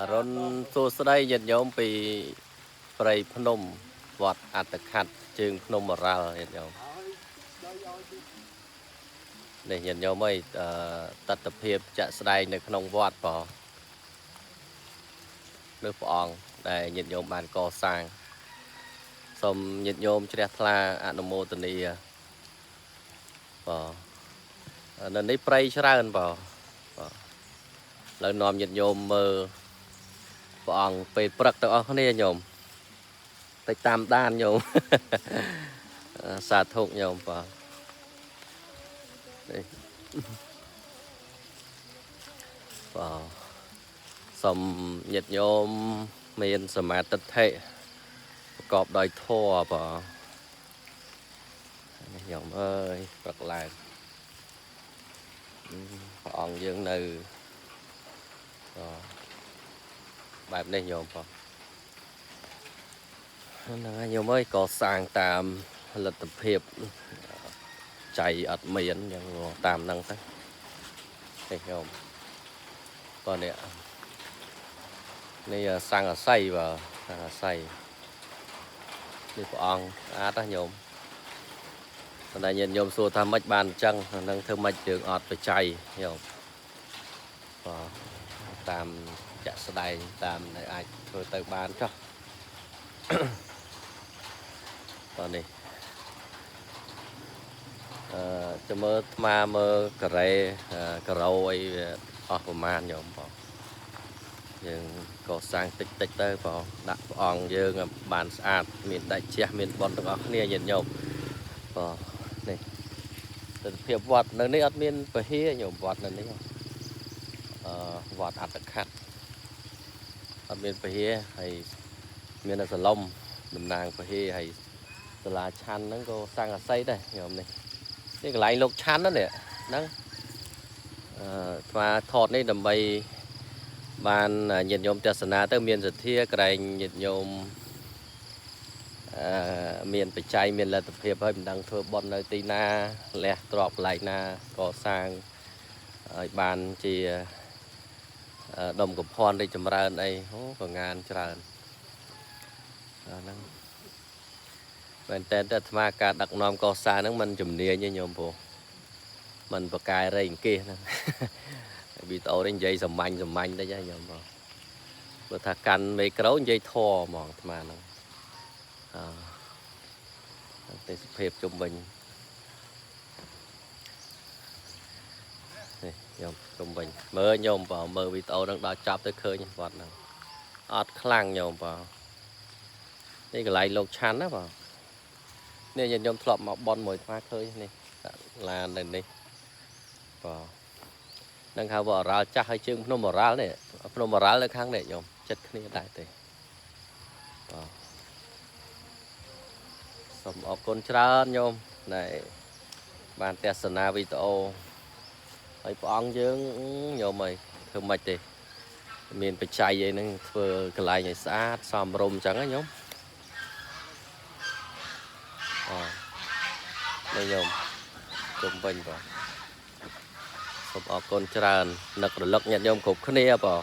រុនសួស្តីញាតិញោមពីព្រៃភ្នំវត្តអត្តខ័ត្រជើងភ្នំអរ៉ាល់ញាតិញោមនេះញាតិញោមអើយទស្សនភាពចាក់ស្ដែងនៅក្នុងវត្តបងលើព្រះអង្គដែលញាតិញោមបានកសាងសូមញាតិញោមជ្រះថ្លាអនុមោទនាបងនៅនេះព្រៃច្រើនបងលើនាំញាតិញោមមើលព្រះអង្គពេលព្រឹកទាំងអស់គ្នាញោមទៅតាមដានញោមសាធុញោមបងនេះបងសូមញាតិញោមមានសមាធិប្រកបដោយធម៌បងញោមអើយព្រឹកឡើងព្រះអង្គយើងនៅបែបនេះញោមបងហ្នឹងហើយញោមអើយកសាងតាមលទ្ធភាពចៃអត់មានយ៉ាងតាមហ្នឹងទៅនេះញោមបងនេះសង្ឃអាស័យបើសង្ឃអាស័យនេះព្រះអង្គស្អាតណាញោមតែញាតិញោមសួរថាម៉េចបានអញ្ចឹងហ្នឹងធ្វើម៉េចយើងអត់បច្ច័យញោមបាទតាមចាក់ស្ដែងតាមដែលអាចធ្វើទៅបានចុះបាទនេះចាំមើលថ្មមើលការ៉េការ៉ូអីអស់ប្រមាណញោមបងយើងក៏សាងតិចតិចទៅបងដាក់ព្រះអង្គយើងបានស្អាតមានដាច់ជះមានបនទាំងអស់គ្នាញាតិញោមបងនេះទិដ្ឋភាពវត្តនៅនេះអត់មានពហិញោមវត្តនៅនេះវត្តអត្តខ័ត្រអត់មានពហិហើយមានតែសឡុំតំណាងពហិហើយសាលាឆាន់ហ្នឹងក៏សង្ឃអាស័យដែរញោមនេះកន្លែងលោកឆាន់ហ្នឹងស្មាថតនេះដើម្បីបានញាតិញោមទស្សនាទៅមានសទ្ធាក្រែងញាតិញោមមានបច្ច័យមានលទ្ធភាពហើយមិនដឹងធ្វើបុណ្យនៅទីណាលះទ្រព្យកន្លែងណាកសាងឲ្យបានជាដុំកំភ័ណ្ឌរីចម្រើនអីក៏ងានច្រើនហ្នឹងមែនតើអាត្មាការដឹកនាំកសាងហ្នឹងมันជំនាញទេញោមព្រោះมันបកកែរៃអង្គាសហ្នឹងវីដេអូនេះនិយាយសាមញ្ញតិចហ្នឹងញោមបងព្រោះថាកាន់មីក្រូនិយាយធម៌ហ្មងអាត្មាហ្នឹងទេសភាពជុំវិញនេះញោមជុំវិញមើលញោមបងមើលវីដេអូហ្នឹងដល់ចប់ទៅឃើញវត្តហ្នឹងអត់ខ្លាំងញោមបងនេះកន្លែងលោកឆាន់ណាបងនេះញាតិញោមធ្លាប់មកបន់មួយថ្មឃើញនេះឡាននៅនេះបងនឹងហៅว่าអរ៉ាល់ចាស់ហើយជើងភ្នំអរ៉ាល់នេះភ្នំអរ៉ាល់នៅខាងនេះញោមចិត្តគ្នាដែរទេបងសូមអរគុណច្រើនញោមដែលបានទស្សនាវីដេអូហើយព្រះអង្គយើងញោមអើយធ្វើម៉េចទេមានបច្ច័យអីហ្នឹងធ្វើកន្លែងឲ្យស្អាតសមរម្យអញ្ចឹងណាញោមនេះញោមជុំវិញបងសូមអរគុណច្រើននឹករលឹកញាតិញោមគ្រប់គ្នាបង